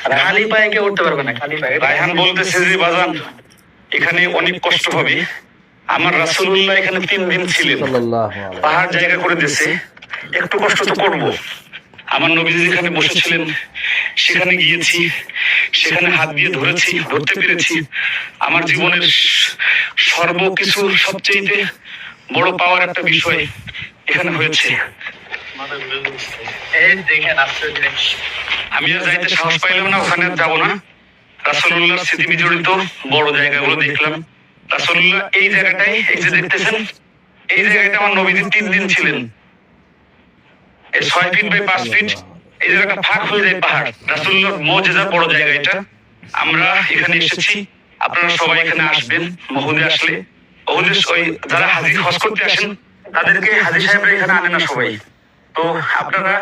খালি পায়ে কেউ উঠতে পারবে না, খালি পায়ে। রায়হান বলতেছে যে বাজান এখানে অনেক কষ্ট হবে, আমার রাসূলুল্লাহ এখানে 3 দিন ছিলেন, পাহাড় জায়গা করে দিয়েছে, একটু কষ্ট তো করব। আমার নবীজি যেখানে বসেছিলেন সেখানে গিয়েছি, সেখানে হাত দিয়ে ধরতে পেরেছি। আমার জীবনের সর্বকিছু সবচেয়ে বড় পাওয়ার একটা বিষয় এখানে হয়েছে। এই দেখেন আশ্চর্য। আমি আর যাইতে সাহস পাইলাম না, ওখানে আর যাবো না। রাসূলুল্লাহর স্মৃতি বিজড়িত বড় জায়গাগুলো দেখলাম। রাসূলুল্লাহ এই জায়গাটাই, এই যে দেখতেছেন, এই জায়গাটা আমার নবীজি 3 দিন ছিলেন। এই 6 ফিট বাই 5 ফিট এই জায়গাটা ফাঁক হয়ে যায় পাহাড়। রাসূলুল্লাহর মুজিজা বড় জায়গা এটা। আমরা এখানে এসেছি, আপনারা সবাই এখানে আসবেন। মহুদে আসলে ওদের ওই যারা হাজি হজ করতে আসেন তাদেরকে হাজি সাহেবরা এখানে আনে না সবাই। তো আপনারা